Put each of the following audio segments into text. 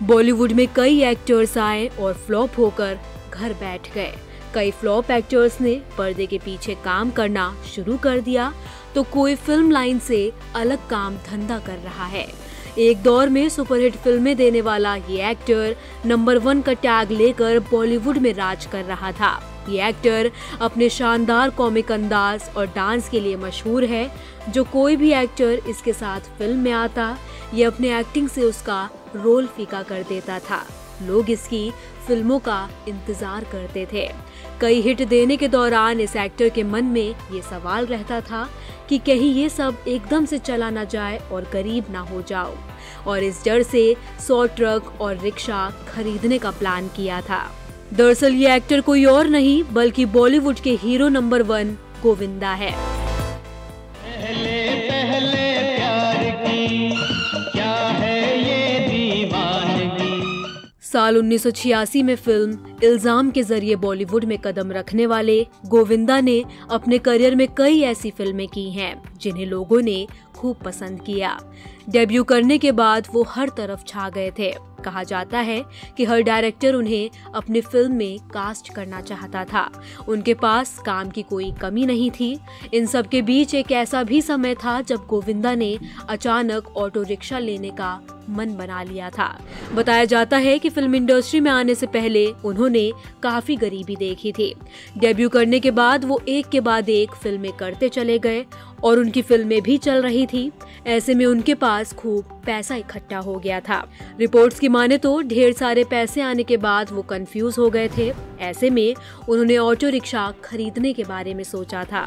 बॉलीवुड में कई एक्टर्स आए और फ्लॉप होकर घर बैठ गए। कई फ्लॉप एक्टर्स ने पर्दे के पीछे काम करना शुरू कर दिया, तो कोई फिल्म लाइन से अलग काम धंधा कर रहा है। एक दौर में सुपरहिट फिल्में देने वाला ये एक्टर नंबर 1 का टैग लेकर बॉलीवुड में राज कर रहा था। ये एक्टर अपने शानदार कॉमिक अंदाज और डांस के लिए मशहूर है। जो कोई भी एक्टर इसके साथ फिल्म में आता, ये अपने एक्टिंग से उसका रोल फीका कर देता था। लोग इसकी फिल्मों का इंतजार करते थे। कई हिट देने के दौरान इस एक्टर के मन में ये सवाल रहता था कि कहीं ये सब एकदम से चला ना जाए और गरीब ना हो जाओ, और इस डर से 100 ट्रक और रिक्शा खरीदने का प्लान किया था। दरअसल ये एक्टर कोई और नहीं बल्कि बॉलीवुड के हीरो नंबर 1 गोविंदा है। पहले पहले प्यार की क्या है ये दीवानगी। साल 1986 में फिल्म इल्जाम के जरिए बॉलीवुड में कदम रखने वाले गोविंदा ने अपने करियर में कई ऐसी फिल्में की हैं जिन्हें लोगों ने खूब पसंद किया। डेब्यू करने के बाद वो हर तरफ छा गए थे। कहा जाता है कि हर डायरेक्टर उन्हें अपनी फिल्म में कास्ट करना चाहता था। उनके पास काम की कोई कमी नहीं थी। इन सब के बीच एक ऐसा भी समय था जब गोविंदा ने अचानक ऑटो रिक्शा लेने का मन बना लिया था। बताया जाता है कि फिल्म इंडस्ट्री में आने से पहले उन्होंने काफी गरीबी देखी थी। डेब्यू करने के बाद वो एक के बाद एक फिल्में करते चले गए और उनकी फिल्में भी चल रही थी। ऐसे में उनके पास खूब पैसा इकट्ठा हो गया था। रिपोर्ट्स की माने तो ढेर सारे पैसे आने के बाद वो कंफ्यूज हो गए थे। ऐसे में उन्होंने ऑटो रिक्शा खरीदने के बारे में सोचा था।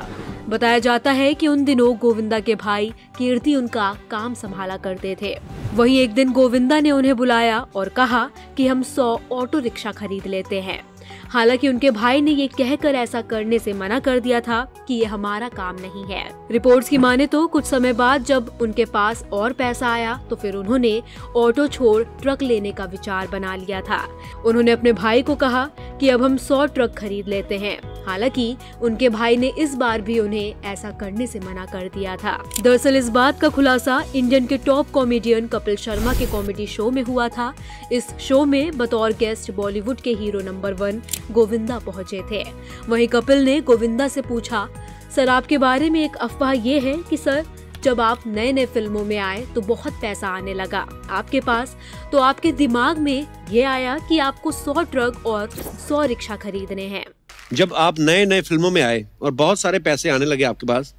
बताया जाता है कि उन दिनों गोविंदा के भाई कीर्ति उनका काम संभाला करते थे। वहीं एक दिन गोविंदा ने उन्हें बुलाया और कहा कि हम 100 ऑटो रिक्शा खरीद लेते हैं। हालांकि उनके भाई ने ये कहकर ऐसा करने से मना कर दिया था कि ये हमारा काम नहीं है। रिपोर्ट्स की माने तो कुछ समय बाद जब उनके पास और पैसा आया तो फिर उन्होंने ऑटो छोड़ ट्रक लेने का विचार बना लिया था। उन्होंने अपने भाई को कहा कि अब हम 100 ट्रक खरीद लेते हैं। हालांकि उनके भाई ने इस बार भी उन्हें ऐसा करने से मना कर दिया था। दरअसल इस बात का खुलासा इंडियन के टॉप कॉमेडियन कपिल शर्मा के कॉमेडी शो में हुआ था। इस शो में बतौर गेस्ट बॉलीवुड के हीरो नंबर 1 गोविंदा पहुंचे थे। वहीं कपिल ने गोविंदा से पूछा, सर आपके बारे में एक अफवाह ये है कि सर जब आप नए नए फिल्मों में आए तो बहुत पैसा आने लगा आपके पास, तो आपके दिमाग में ये आया कि आपको 100 ट्रक और 100 रिक्शा खरीदने हैं। जब आप नए नए फिल्मों में आए और बहुत सारे पैसे आने लगे आपके पास,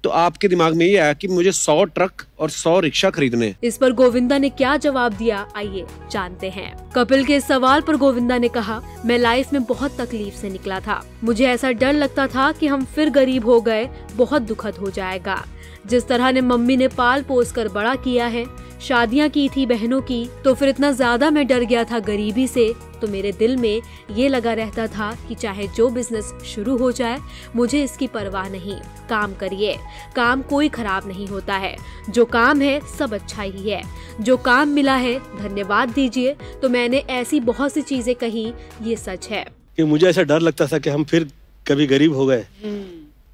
तो आपके दिमाग में ये आया कि मुझे 100 ट्रक और 100 रिक्शा खरीदने हैं। इस पर गोविंदा ने क्या जवाब दिया, आइए जानते हैं। कपिल के इस सवाल पर गोविंदा ने कहा, मैं लाइफ में बहुत तकलीफ से निकला था। मुझे ऐसा डर लगता था कि हम फिर गरीब हो गए, बहुत दुखद हो जाएगा। जिस तरह ने मम्मी ने पाल पोस कर बड़ा किया है, शादियां की थी बहनों की, तो फिर इतना ज्यादा मैं डर गया था गरीबी से, तो मेरे दिल में ये लगा रहता था कि चाहे जो बिजनेस शुरू हो जाए, मुझे इसकी परवाह नहीं। काम करिए, काम कोई खराब नहीं होता है। जो काम है सब अच्छा ही है। जो काम मिला है धन्यवाद दीजिए। तो मैंने ऐसी बहुत सी चीजें कही, ये सच है कि मुझे ऐसा डर लगता था कि हम फिर कभी गरीब हो गए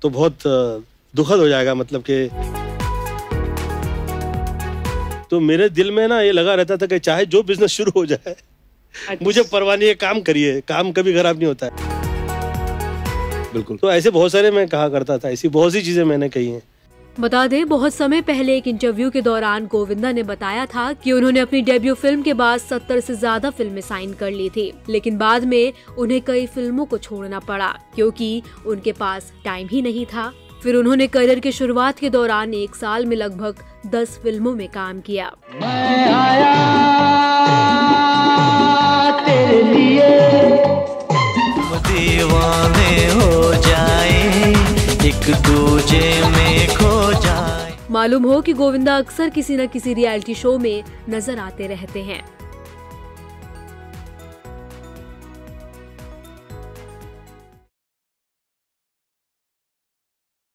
तो बहुत दुखद हो जाएगा, मतलब कि तो मेरे दिल में ना ये लगा रहता था कि चाहे जो बिजनेस शुरू हो जाए, मुझे परवाह नहीं है, काम करिए, काम कभी खराब नहीं होता है। बिल्कुल। तो ऐसे बहुत सारे मैं कहा करता था, ऐसी बहुत सी चीजें मैंने कही हैं। बता दें, बहुत समय पहले एक इंटरव्यू के दौरान गोविंदा ने बताया था कि उन्होंने अपनी डेब्यू फिल्म के बाद 70 से ज्यादा फिल्में साइन कर ली थी, लेकिन बाद में उन्हें कई फिल्मों को छोड़ना पड़ा क्योंकि उनके पास टाइम ही नहीं था। फिर उन्होंने करियर की शुरुआत के दौरान 1 साल में लगभग 10 फिल्मों में काम किया। मैं आया तेरे लिए, दीवाने हो जाए, एक दूजे में खो जाए। मालूम हो कि गोविंदा अक्सर किसी न किसी रियलिटी शो में नजर आते रहते हैं।